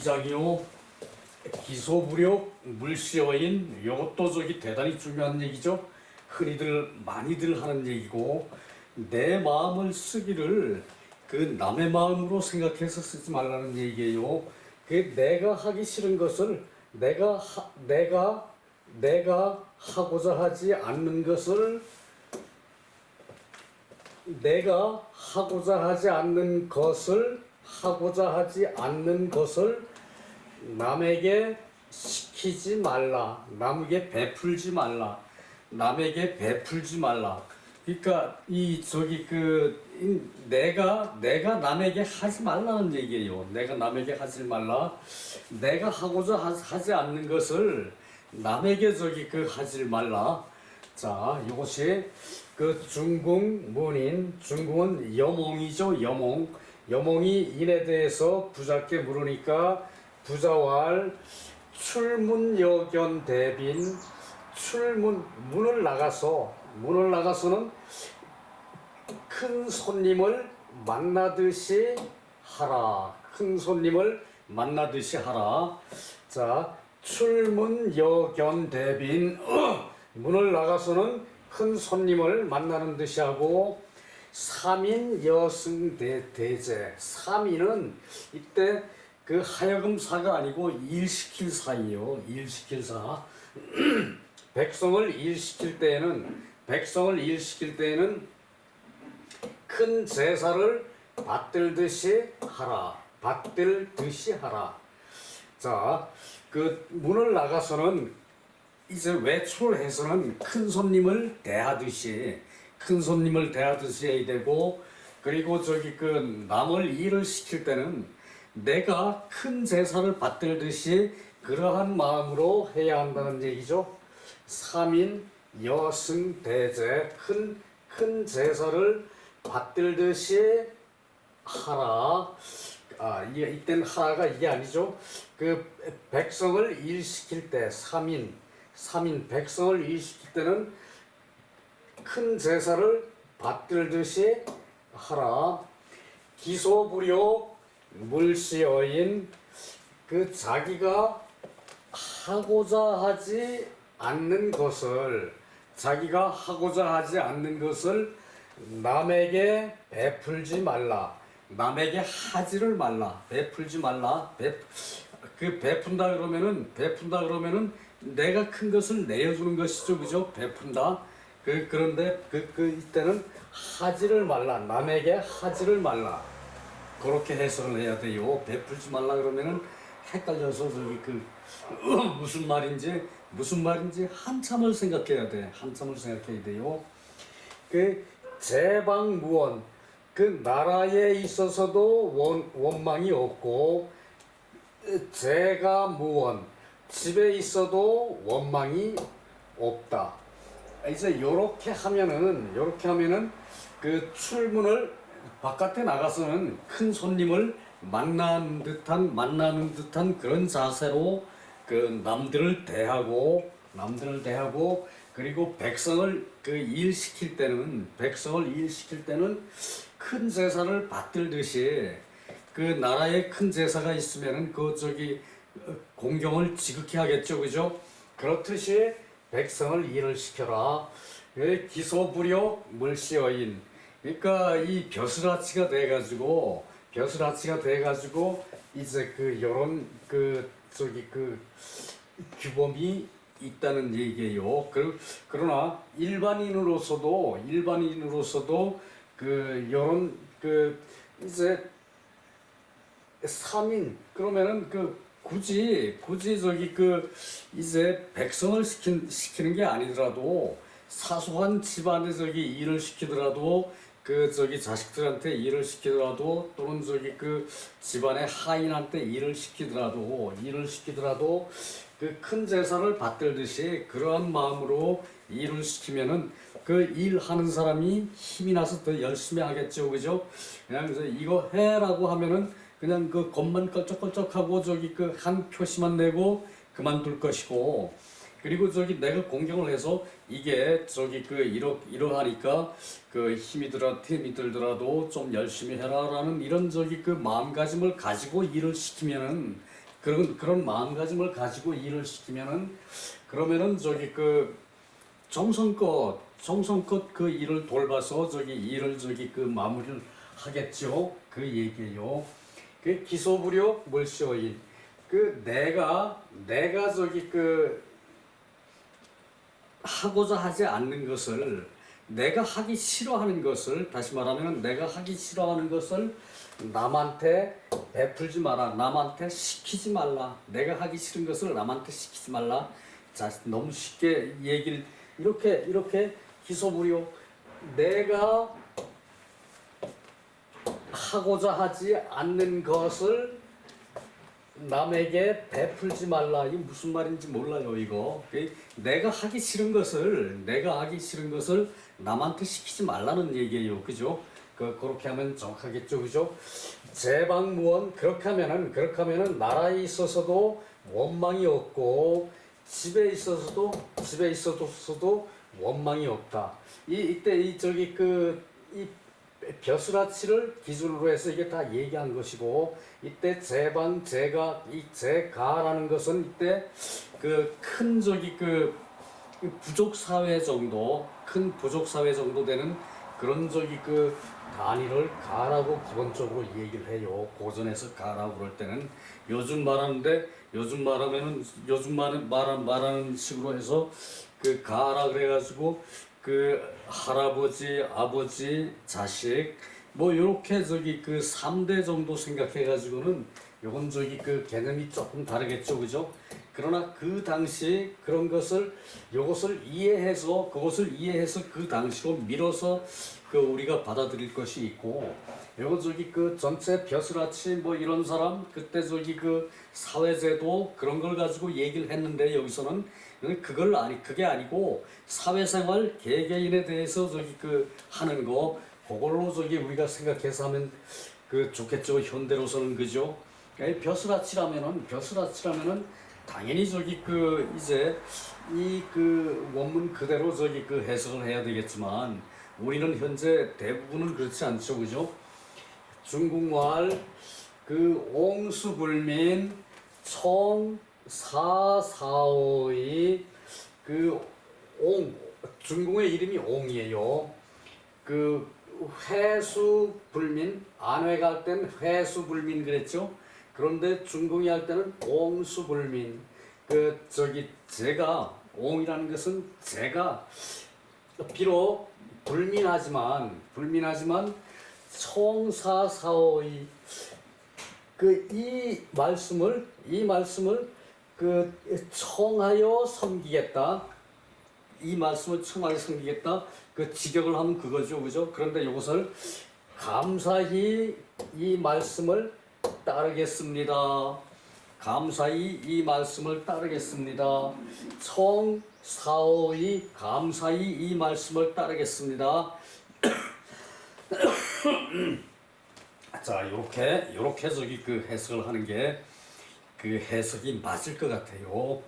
시작이요. 기소부력 물시어인 요것도 대단히 중요한 얘기죠. 흔히들 많이들 하는 얘기고, 내 마음을 쓰기를 그 남의 마음으로 생각해서 쓰지 말라는 얘기예요. 그 내가 하기 싫은 것을 내가 하고자 하지 않는 것을 하고자 하지 않는 것을 남에게 시키지 말라. 남에게 베풀지 말라. 그러니까 내가 남에게 하지 말라는 얘기예요. 내가 남에게 하지 말라. 내가 하고자 하지 않는 것을 남에게 하지 말라. 자, 이것이 중국 문인, 중국은 여몽이죠. 여몽이 인에 대해서 부자께 물으니까 부자왈 출문여견 대빈, 문을 나가서는 큰 손님을 만나듯이 하라. 자, 출문여견 대빈, 문을 나가서는 큰 손님을 만나는 듯이 하고, 삼인 여승 대제. 삼인은 이때 그 하여금사가 아니고 일시킬 사이요. 일시킬 사. 백성을 일시킬 때에는 큰 제사를 받들듯이 하라. 자, 문을 나가서는 이제 외출을 해서는 큰 손님을 대하듯이 해야 되고, 그리고 남을 일을 시킬 때는 내가 큰 제사를 받들듯이 그러한 마음으로 해야 한다는 얘기죠. 삼인 여승 대제, 큰 제사를 받들듯이 하라. 이때는 하라가 이게 아니죠. 백성을 일시킬 때, 삼인 백성을 일시킬 때는 큰 제사를 받들듯이 하라. 기소부력 물시어인, 자기가 하고자 하지 않는 것을 남에게 베풀지 말라. 남에게 하지를 말라. 베풀지 말라. 베푼다 그러면은 내가 큰 것을 내어주는 것이죠. 그죠? 베푼다. 그런데 이때는 하지를 말라. 남에게 하지를 말라. 그렇게 해석을 해야 돼요. 베풀지 말라 그러면은 헷갈려서 무슨 말인지 한참을 생각해야 돼요. 제방무원, 나라에 있어서도 원망이 없고, 제가무원, 집에 있어도 원망이 없다. 이제 요렇게 하면은 출문을 바깥에 나가서는 큰 손님을 만나는 듯한 그런 자세로 남들을 대하고, 그리고 백성을 일시킬 때는 큰 제사를 받들듯이, 나라에 큰 제사가 있으면은 공경을 지극히 하겠죠. 그죠? 그렇듯이 백성을 일을 시켜라. 기소부력 물시어인. 그러니까 이 벼슬아치가 돼가지고 이제 요런 규범이 있다는 얘기예요. 그러나 일반인으로서도 요런 이제 삼인 그러면은 굳이 이제 백성을 시키는 게 아니더라도, 사소한 집안에 일을 시키더라도, 자식들한테 일을 시키더라도, 또는 집안의 하인한테 일을 시키더라도 큰 제사를 받들듯이 그러한 마음으로 일을 시키면은 일하는 사람이 힘이 나서 더 열심히 하겠죠. 그죠? 그냥 이거 해라고 하면은 그냥 겉만 껄쩍껄쩍하고 한 표시만 내고 그만둘 것이고, 그리고 내가 공경을 해서 이게 이러하니까 힘이 들더라도 좀 열심히 해라라는 이런 마음가짐을 가지고 일을 시키면은 그런 마음가짐을 가지고 일을 시키면은 그러면은 저기 그 정성껏 그 일을 돌봐서 저기 일을 저기 그 마무리를 하겠죠. 그 얘기예요. 그 기소부력 물시오인. 그 내가 저기 그 하고자 하지 않는 것을, 내가 하기 싫어하는 것을, 다시 말하면 내가 하기 싫어하는 것을 남한테 베풀지 마라. 남한테 시키지 말라. 내가 하기 싫은 것을 남한테 시키지 말라. 자, 너무 쉽게 얘기를 이렇게 기소부려. 내가 하고자 하지 않는 것을 남에게 베풀지 말라. 이게 무슨 말인지 몰라요, 이거. 내가 하기 싫은 것을 남한테 시키지 말라는 얘기예요. 그죠? 그렇게 하면 정확하겠죠. 그죠? 제방무원. 그렇게 하면은 나라에 있어서도 원망이 없고, 집에 있어서도 원망이 없다. 이때 이 벼슬아치를 기준으로 해서 이게 다 얘기한 것이고, 이때 제방, 제가, 이 제가라는 것은 이때 그 큰 부족 사회 정도, 큰 부족 사회 정도 되는 그런 그 단위를 가라고 기본적으로 얘기를 해요. 고전에서 가라고 그럴 때는 요즘 말하는 식으로 해서 그 가라 그래가지고 그 할아버지, 아버지, 자식 뭐 요렇게 그 3대 정도 생각해 가지고는 요건 그 개념이 조금 다르겠죠. 그죠? 그러나 그 당시 그런 것을 요것을 이해해서 그 당시로 밀어서 그 우리가 받아들일 것이 있고, 요거 그 전체 벼슬아치 뭐 이런 사람 그때 그 사회제도 그런 걸 가지고 얘기를 했는데, 여기서는 그게 아니고 사회생활 개개인에 대해서 그 하는 거, 그걸로 우리가 생각해서 하면 그 좋겠죠. 현대로서는. 그죠? 벼슬아치라면은 당연히 그 이제 이 그 원문 그대로 그 해석을 해야 되겠지만, 우리는 현재 대부분은 그렇지 않죠. 그죠? 중국말 그 옹수불민 총사사오의 그 중국의 이름이 옹이에요. 그 회수불민, 안회 갈 땐 회수불민 그랬죠. 그런데 중국이 할 때는 옹수불민. 제가 옹이라는 것은 제가 비록 불민하지만 총사사오의 이 말씀을 그 청하여 섬기겠다. 이 말씀을 청하여 섬기겠다. 그 직역을 하면 그거죠. 그죠? 그런데 이것을 감사히 이 말씀을 따르겠습니다. 감사히 이 말씀을 따르겠습니다. 총사오의 감사히 이 말씀을 따르겠습니다. 자, 요렇게 그 해석을 하는 게 그 해석이 맞을 것 같아요.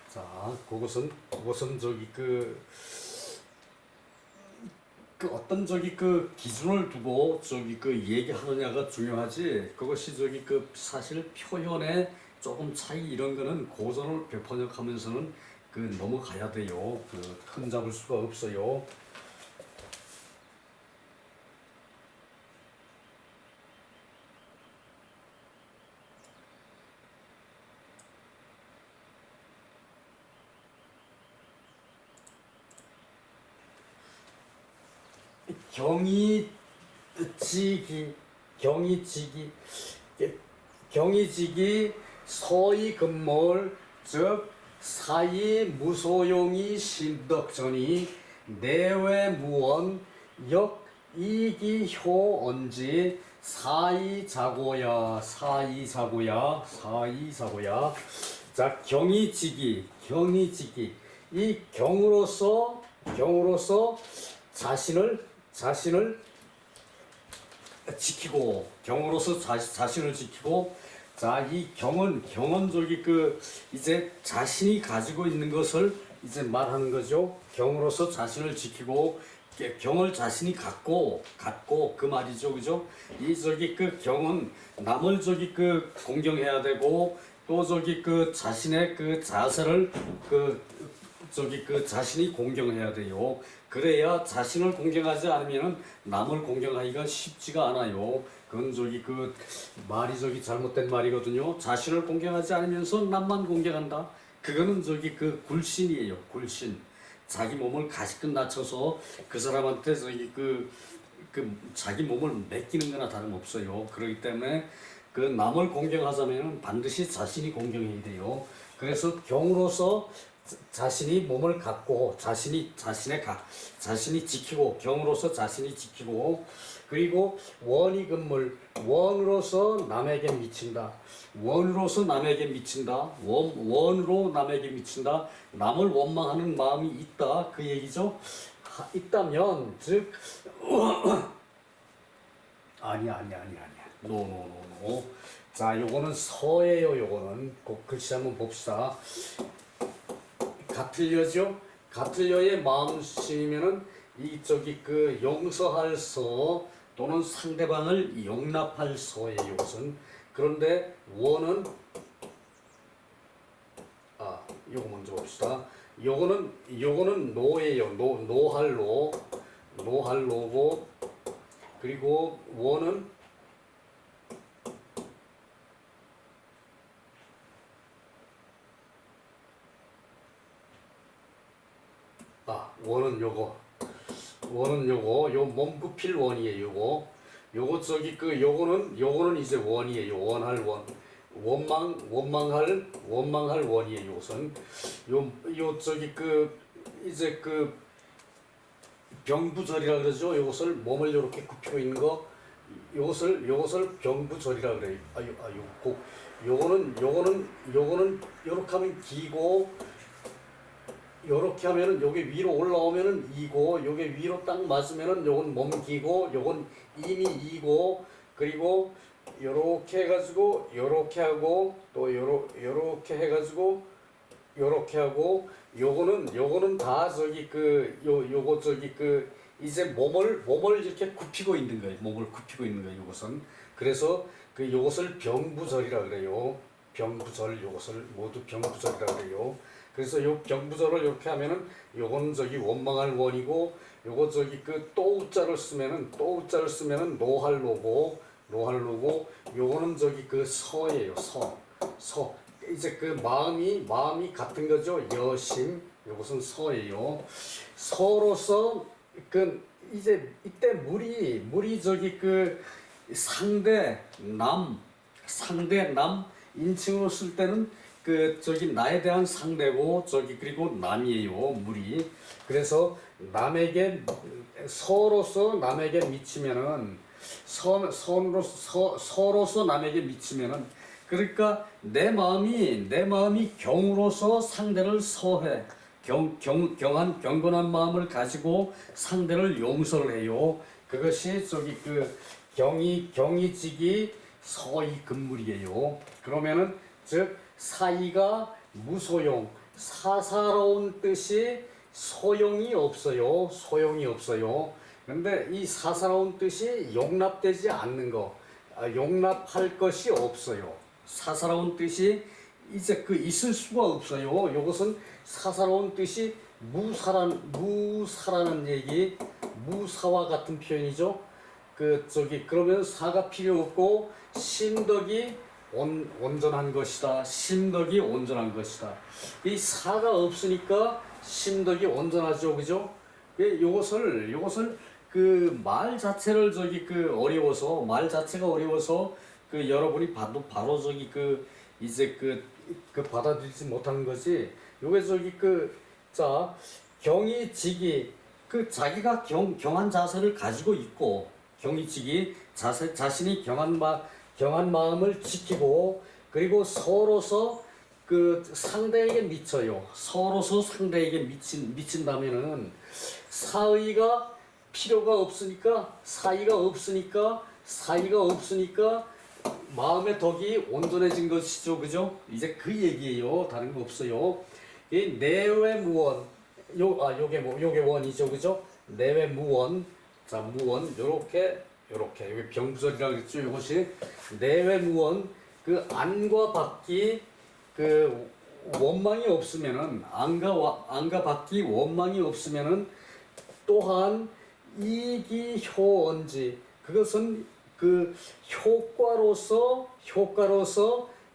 자, 그것은 그 어떤 그 기준을 두고 그 얘기하느냐가 중요하지, 그것이 그 사실 표현에 조금 차이 이런 거는 고전을 번역하면서는 그 넘어가야 돼요. 흠잡을 수가 없어요. 경이지기 서이 금몰 즉 사이 무소용이 신덕전이 내외무원 역 이기효언지 사이자고야. 자, 경이지기 이 경으로서 자신을 지키고, 자신을 지키고, 자, 이 경은 그 이제 자신이 가지고 있는 것을 이제 말하는 거죠. 경으로서 자신을 지키고, 경을 자신이 갖고 그 말이죠. 그죠? 이 그 경은 남을 그 공경해야 되고, 또 저기 그 자신의 그 자세를 그 저기 그 자신이 공경해야 돼요. 그래야 자신을 공경하지 않으면 남을 공경하기가 쉽지가 않아요. 그건 저기 그 말이 저기 잘못된 말이거든요. 자신을 공경하지 않으면서 남만 공경한다. 그거는 저기 그 굴신이에요. 굴신. 자기 몸을 가시껏 낮춰서 그 사람한테 저기 그 자기 몸을 맡기는 거나 다름없어요. 그렇기 때문에 그 남을 공경하자면 반드시 자신이 공경해야 돼요. 그래서 경으로서 자신이 몸을 갖고 자신이 지키고 경으로서 자신이 지키고 그리고 원이 금물 원으로서 남에게 미친다. 원으로서 남에게 미친다. 원으로 남에게 미친다. 남을 원망하는 마음이 있다. 그 얘기죠. 있다면 즉 아니야. 노. 자, 요거는 서예요. 요거는 꼭 글씨 한번 봅시다. 같을려죠? 같을려의 마음심이면은 이 저기 그 용서할 서 또는 상대방을 용납할 서예요. 이것은 그런데 원은 요거 먼저 봅시다. 요거는 노예요. 노할 노고 그리고 원은 원은 요거 요 몸부필 원이에요. 요거 저기 그 요거는 이제 원이에요. 원망할 원이에요. 요것은 요 저기 그 이제 그 병부절이라 그러죠. 요것을 몸을 이렇게 굽히고 있는 거 요것을 병부절이라 그래요. 요거는 요렇게 하면 기고 요렇게 하면은 요게 위로 올라오면은 이고 요게 위로 딱 맞으면은 요건 몸기고 요건 이미 이고 그리고 요렇게 해가지고 요렇게 하고 또 요렇게 해가지고 요렇게 하고 요거는 다 저기 요거 저기 이제 몸을 이렇게 굽히고 있는 거예요. 몸을 굽히고 있는 거예요. 요것은 그래서 요것을 병부절이라 그래요. 병부절 요것을 모두 병부절이라 그래요. 그래서 요 병부절을 이렇게 하면은 요건 저기 원망할 원이고 요거 저기 또우자를 쓰면은 노할 노고 요거는 저기 서예요. 서 이제 마음이 같은 거죠. 여심 요것은 서예요. 서로서 이제 이때 물이 저기 상대 남 인칭으로 쓸 때는 저기 나에 대한 상대고 저기 그리고 남이에요. 물이 그래서 서로서 남에게 미치면은 서로서 남에게 미치면은 그러니까 내 마음이 경으로서 상대를 서해 경건한 마음을 가지고 상대를 용서를 해요. 그것이 저기 경이직이 서이 금물이에요. 그러면은 즉 사이가 무소용 사사로운 뜻이 소용이 없어요. 근데 이 사사로운 뜻이 용납되지 않는 거 용납할 것이 없어요. 사사로운 뜻이 이제 있을 수가 없어요. 이것은 사사로운 뜻이 무사라는 얘기, 무사와 같은 표현이죠. 그러면 사가 필요 없고 심덕이 온전한 것이다. 심덕이 온전한 것이다. 이 사가 없으니까 심덕이 온전하죠, 그죠? 요것을 말 자체를 어려워서 말 자체가 어려워서 여러분이 바로 저기 이제 받아들이지 못하는 것이 요게 자 경이직이 자기가 경한 자세를 가지고 있고 경이직이 자신이 경한 마음을 지키고 그리고 서로서 상대에게 미쳐요. 서로서 상대에게 미친다면은 사의가 필요가 없으니까 사이가 없으니까 마음의 덕이 온전해진 것이죠. 그죠? 이제 그 얘기예요. 다른 거 없어요. 이 내외무원 요게 원이죠. 그죠? 내외무원 자 무원 요렇게 여기 병부절이라고 그랬죠. 이것이 내외무원 안과 밖이 그 원망이 없으면은 안과 밖이 원망이 없으면은 또한 이기효언지 그것은 그 효과로서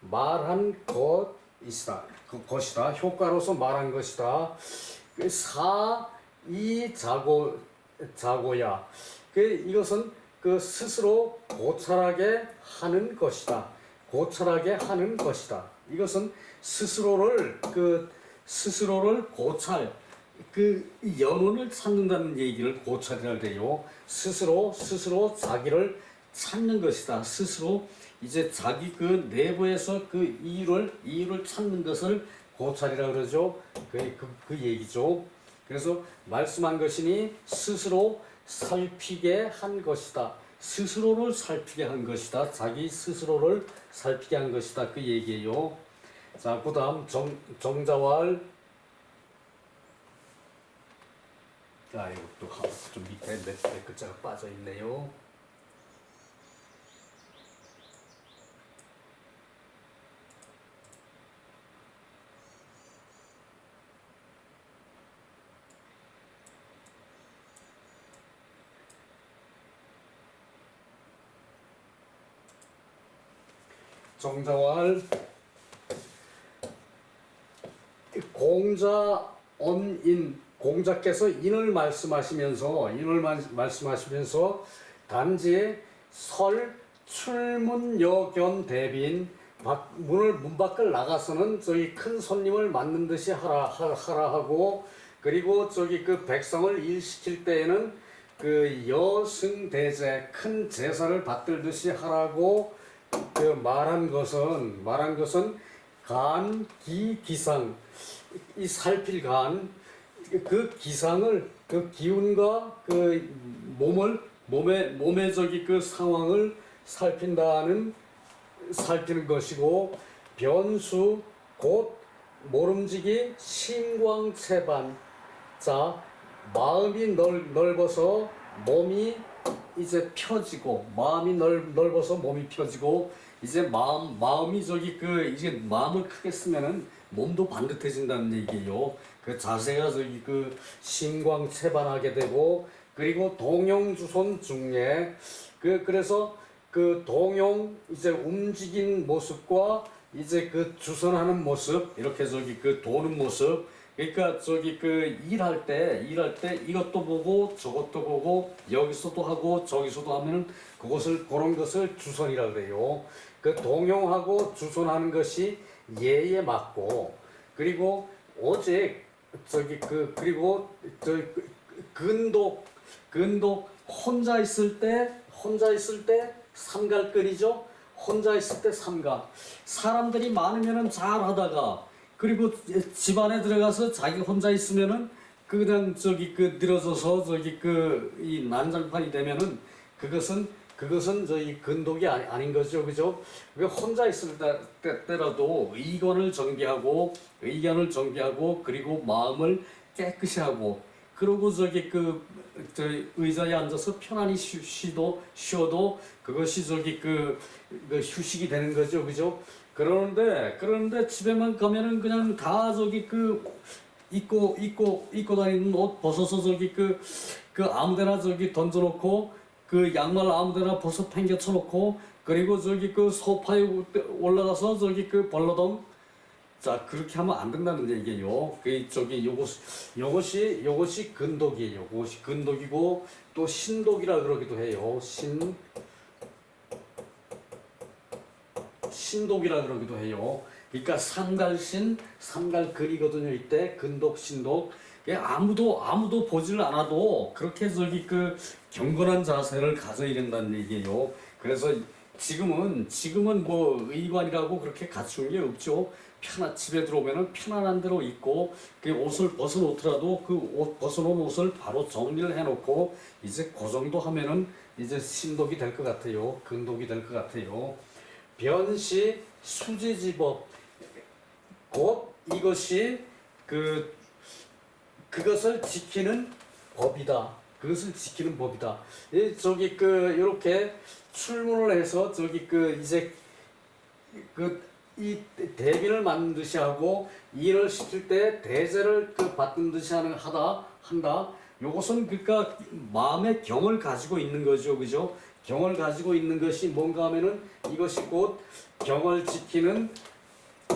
말한 것이다. 그 것이다. 효과로서 말한 것이다. 그 자고야. 그 이것은 그 스스로 고찰하게 하는 것이다. 고찰하게 하는 것이다. 이것은 스스로를 고찰 그 연원을 찾는다는 얘기를 고찰이라 그래요. 스스로 자기를 찾는 것이다. 스스로 이제 자기 그 내부에서 그 이유를 찾는 것을 고찰이라 그러죠. 그 얘기죠. 그래서 말씀한 것이니 스스로 살피게 한 것이다. 스스로를 살피게 한 것이다. 자기 스스로를 살피게 한 것이다. 그 얘기예요. 자, 그 다음 정자왈. 자, 이것도 좀 밑에 몇 글자가 빠져 있네요. 정자왈 공자언인 공자께서 인을 말씀하시면서 단지 설 출문여견 대빈 문 밖을 나가서는 저기 큰 손님을 맞는 듯이 하라 하고 그리고 저기 그 백성을 일시킬 때에는 그 여승대제 큰 제사를 받들듯이 하라고 그 말한 것은 기상 이 살필 그 기상을 그 기운과 그 몸의 저기 그 상황을 살피는 것이고 변수 곧 모름지기 신광체반 자 마음이 넓어서 몸이 이제 펴지고 마음이 넓어서 몸이 펴지고 이제 마음이 저기 그 이제 마음을 크게 쓰면은 몸도 반듯해진다는 얘기예요. 그 자세가 저기 그 신광체반하게 되고 그리고 동용주손 중에 그래서 그 동용 이제 움직인 모습과 이제 그 주선하는 모습 이렇게 저기 그 도는 모습 그러니까 저기 그 일할 때 이것도 보고 저것도 보고 여기서도 하고 저기서도 하면은 그런 것을 주선이라 그래요. 그 동용하고 주선하는 것이 예에 맞고 그리고 오직 저기 그 그리고 저 근독 혼자 있을 때 삼갈끓이죠. 혼자 있을 때 삼가 사람들이 많으면은 잘 하다가 그리고 집안에 들어가서 자기 혼자 있으면은 그냥 저기 그 늘어져서 저기 그 이 난장판이 되면은 그것은 저희 근독이 아닌 거죠, 그죠? 혼자 있을 때라도 의견을 정비하고 그리고 마음을 깨끗이 하고 그러고 저기 저 의자에 앉아서 편안히 쉬어도 그것이 저기 그 휴식이 되는 거죠, 그죠? 그런데 집에만 가면은 그냥 다 저기 그 입고 다니는 옷 벗어서 저기 그 아무데나 저기 던져놓고 그 양말 아무데나 벗어 팽개쳐 놓고 그리고 저기 그 소파에 올라가서 저기 그 벌러덩 자 그렇게 하면 안 된다는 얘기예요. 그 저기 요것이 근독이에요. 요것이 근독이고 또 신독이라 그러기도 해요. 신독이라 그러기도 해요. 그러니까 삼갈글이거든요. 이때 근독 신독 아무도 보질 않아도 그렇게 저기 그 경건한 자세를 가져야 된다는 얘기예요. 그래서 지금은 뭐 의관이라고 그렇게 갖춘 게 없죠. 집에 들어오면은 편안한 대로 입고 그 옷을 벗어놓더라도 그 옷 벗어놓은 옷을 바로 정리를 해놓고 이제 그 정도 하면은 이제 신독이 될 것 같아요. 근독이 될 것 같아요. 변시 수지지법 곧 이것이 그것을 지키는 법이다. 그것을 지키는 법이다. 저기 이렇게 출문을 해서 저기 이제 이 대빈을 맞는 듯이 하고 일을 시킬 때 대제를 그 받는 듯이 한다. 요것은 그러니까 마음의 경을 가지고 있는 거죠, 그죠? 경을 가지고 있는 것이 뭔가 하면은 이것이 곧 경을 지키는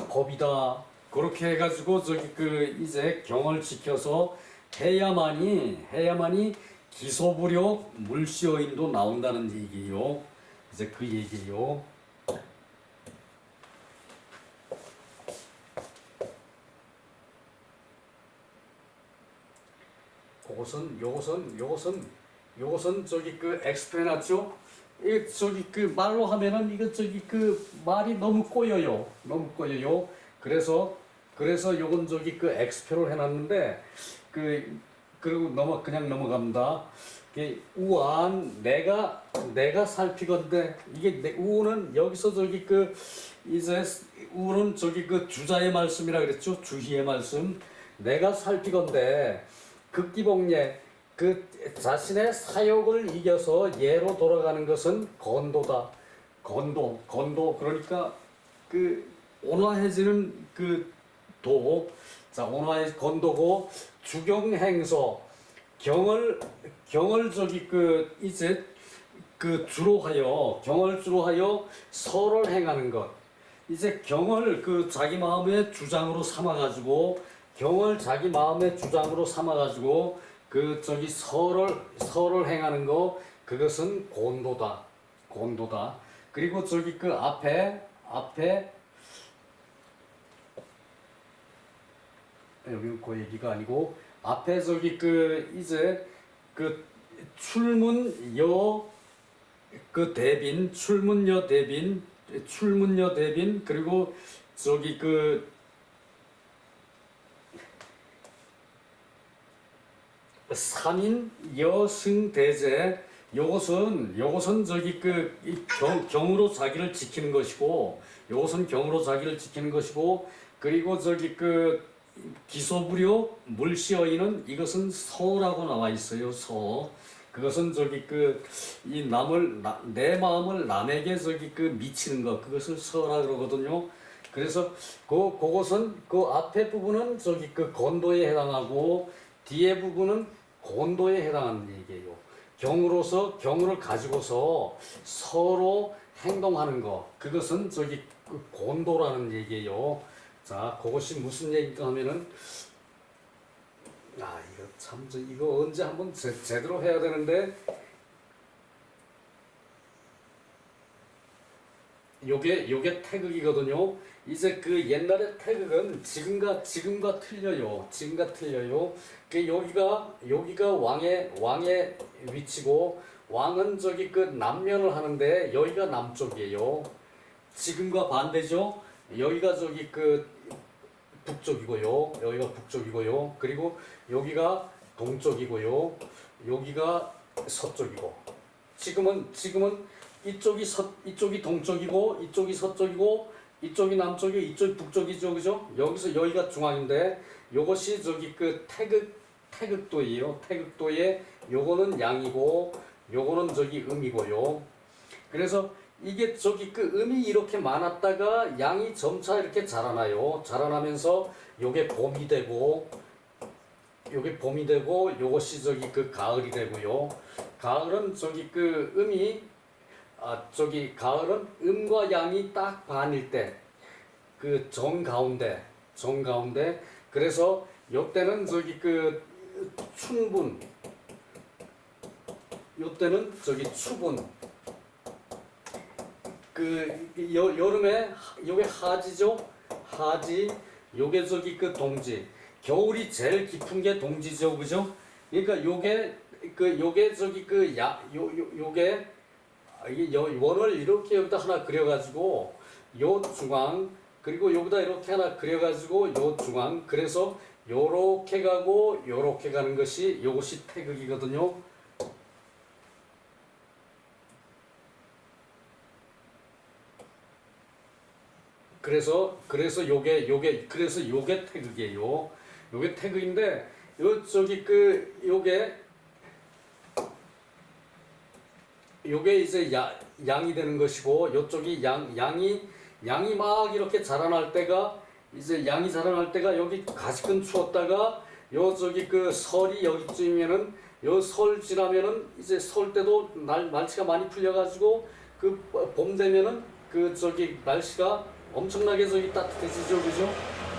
법이다. 그렇게 해가지고 저기 그 이제 경을 지켜서 해야만이 기소부력 물시어인도 나온다는 얘기요. 이제 그 얘기요. 요것은 저기 그 엑스프레나죠. 이 저기 그 말로 하면은 이거 저기 그 말이 너무 꼬여요. 그래서 요건 저기 그 엑스표를 해놨는데 그리고 그냥 넘어갑니다. 우한 내가 살피건대 이게 우는 여기서 저기 그 이제 우는 저기 그 주자의 말씀이라 그랬죠. 주희의 말씀. 내가 살피건대 극기복례 그 자신의 사욕을 이겨서 예로 돌아가는 것은 건도다. 건도 그러니까 그 온화해지는 그 도. 자, 온화의 건도고 주경행서 경을 저기 그 이제 그 경을 주로 하여 서를 행하는 것. 이제 경을 그 자기 마음의 주장으로 삼아가지고 그 저기 서를 행하는 거 그것은 곤도다. 그리고 저기 그 앞에 여기는 그 얘기가 아니고 앞에 저기 그 이제 그 출문여 대빈 그리고 저기 그 삼인 여승 대제 요것은 저기 그 경으로 자기를 지키는 것이고 그리고 저기 그 기소부려 물시어이는 이것은 서라고 나와 있어요. 서. 그것은 저기 그 이 내 마음을 남에게 저기 그 미치는 것 그것을 서라 그러거든요. 그래서 그것은 그 앞에 부분은 저기 그 건도에 해당하고 뒤에 부분은 곤도에 해당하는 얘기예요. 경을 가지고서 서로 행동하는 것 그것은 저기 그 곤도라는 얘기예요. 자, 그것이 무슨 얘기인가 하면은 이거 언제 한번 제대로 해야 되는데 요게 태극이거든요. 이제 그 옛날의 태극은 지금과 틀려요. 그 여기가 왕의 위치고 왕은 저기 그 남면을 하는데 여기가 남쪽이에요. 지금과 반대죠. 여기가 저기 그 북쪽이고요. 그리고 여기가 동쪽이고요. 여기가 서쪽이고. 지금은 이쪽이 동쪽이고 이쪽이 서쪽이고 이쪽이 남쪽이고 이쪽이 북쪽이죠. 그죠? 여기서 여기가 중앙인데 요것이 저기 그 태극도예요. 태극도에 요거는 양이고 요거는 저기 음이고요. 그래서 이게 저기 그 음이 이렇게 많았다가 양이 점차 이렇게 자라나요. 자라나면서 요게 봄이 되고 요것이 저기 그 가을이 되고요. 가을은 저기 그 가을은 음과 양이 딱 반일 때 그 정가운데 그래서 요때는 저기 그 춘분 요때는 저기 추분 여름에 요게 하지죠. 하지 요게 저기 그 동지 겨울이 제일 깊은 게 동지죠. 그죠? 그러니까 요게 저기 그 요게 이게 원을 이렇게 여기다 하나 그려가지고 요 중앙 그리고 여기다 이렇게 하나 그려가지고 요 중앙 그래서 요렇게 가고 요렇게 가는 것이 요것이 태극이거든요. 그래서 요게 태극이에요. 요게 태극인데 저기 그 요게 이제 양이 되는 것이고 요쪽이 양이 양이 막 이렇게 자라날 때가 이제 양이 자라날 때가 여기 가시근 추웠다가 요 저기 그 설이 여기쯤이면은 요 설 지나면은 이제 설 때도 날씨가 많이 풀려가지고 그 봄 되면은 그 저기 날씨가 엄청나게 저기 따뜻해지죠, 그죠?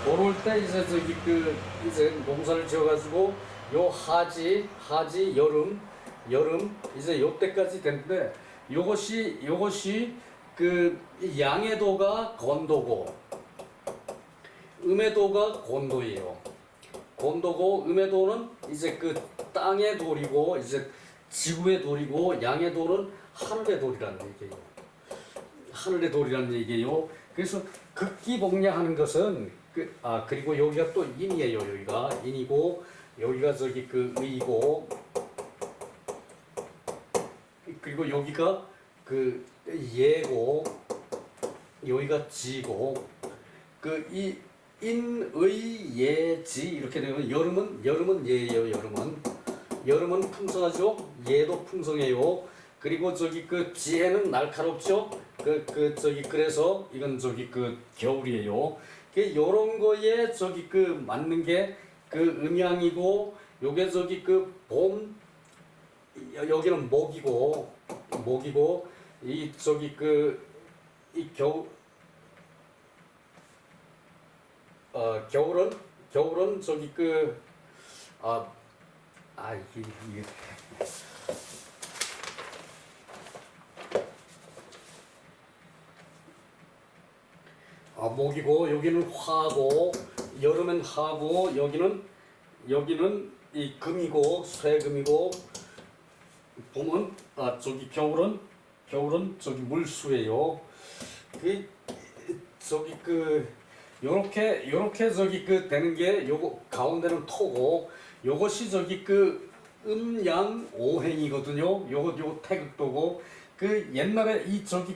그럴 때 이제 저기 그 이제 농사를 지어가지고 요 하지 여름 이제 요 때까지 되는데 요것이 그 양해도가 건도고 음해도가 곤도예요. 곤도고 음해도는 이제 그 땅의 돌이고 이제 지구의 돌이고 양해도는 하늘의 돌이라는 얘기예요. 하늘의 돌이라는 얘기예요. 그래서 극기복량하는 것은 그리고 여기가 또 인이에요. 여기가 인이고 여기가 저기 그 의고 그리고 여기가 그 예고 여기가 지고 그 이 인의예지 이렇게 되면 여름은 예예요. 여름은 풍성하죠. 예도 풍성해요. 그리고 저기 그 지혜는 날카롭죠. 그래서 이건 저기 그 겨울이에요. 요런 거에 저기 그 맞는 게 그 음양이고 요게 저기 그 봄 여기는 목이고 이 저기 그 이 겨울은 저기 이게 목이고 여기는 화고 여름엔 하고 여기는 이 금이고 쇠금이고 봄은 저기 겨울은 저기 물수예요. 저기 요렇게 저기 되는 게 요거 가운데는 토고 요것이 저기 음양 오행이거든요. 요거 태극도고 옛날에 이 저기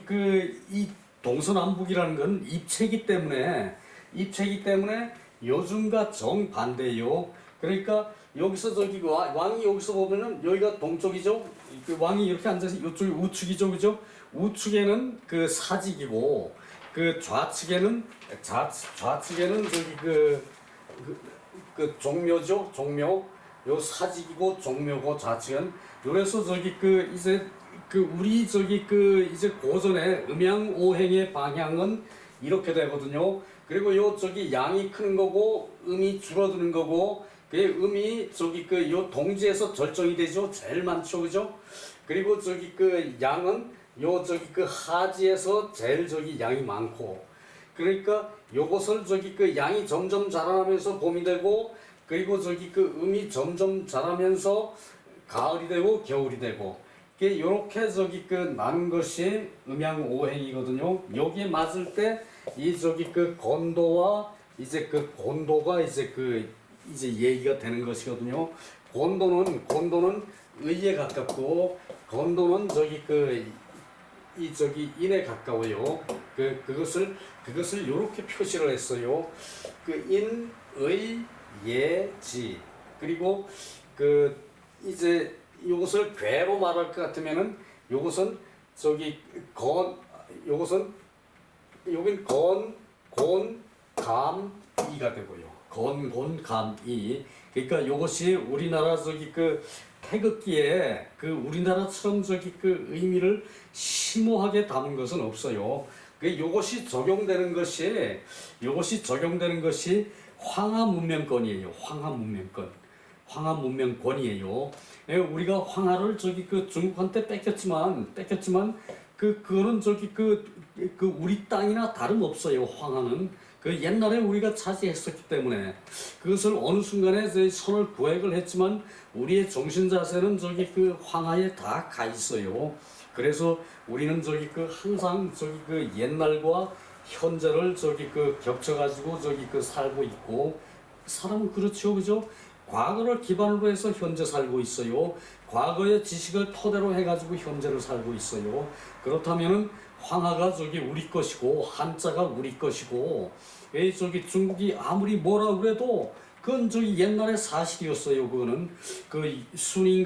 이 동서남북이라는 건 입체이기 때문에 요즘과 정반대예요. 그러니까 여기서 저기 왕이 여기서 보면은 여기가 동쪽이죠. 왕이 이렇게 앉아서 이쪽이 우측이죠, 그죠? 우측에는 사직이고 좌측에는 저기 종묘죠, 종묘. 요 사직이고 종묘고 좌측은. 그래서 저기 이제 우리 저기 이제 고전의 음양오행의 방향은 이렇게 되거든요. 그리고 요 저기 양이 크는 거고 음이 줄어드는 거고 음이 저기 요 동지에서 절정이 되죠. 제일 많죠, 그죠? 그리고 저기 양은 요 저기 하지에서 제일 저기 양이 많고 그러니까 요것을 저기 양이 점점 자라나면서 봄이 되고 그리고 저기 음이 점점 자라면서 가을이 되고 겨울이 되고 요렇게 저기 나는 것이 음양오행이거든요. 여기에 맞을 때 이 저기 건도와 이제 곤도가 이제 이제 얘기가 되는 것이거든요. 곤도는 의에 가깝고 곤도는 저기 이 저기 인에 가까워요. 그것을 이렇게 표시를 했어요. 인, 의, 예, 지. 그리고 이제 이것을 괴로 말할 것 같으면은 요것은 저기 여긴 곤, 감, 이가 되고요. 곤, 감, 이. 그러니까 요것이 우리나라 저기 태극기에 우리나라처럼 저기 의미를 심오하게 담은 것은 없어요. 요것이 적용되는 것이 황하 문명권이에요. 황하 문명권이에요. 우리가 황하를 저기 중국한테 뺏겼지만 그거는 저기 우리 땅이나 다름없어요. 황하는 옛날에 우리가 차지했었기 때문에 그것을 어느 순간에 저희 선을 구획을 했지만 우리의 정신 자세는 저기 황하에 다 가 있어요. 그래서 우리는 저기 항상 저기 옛날과 현재를 저기 겹쳐가지고 저기 살고 있고 사람은 그렇죠, 그죠? 과거를 기반으로 해서 현재 살고 있어요. 과거의 지식을 토대로 해가지고 현재를 살고 있어요. 그렇다면은 황하가 저기 우리 것이고 한자가 우리 것이고 저기 중국이 아무리 뭐라 그래도 그건 저기 옛날의 사실이었어요. 그거는 순인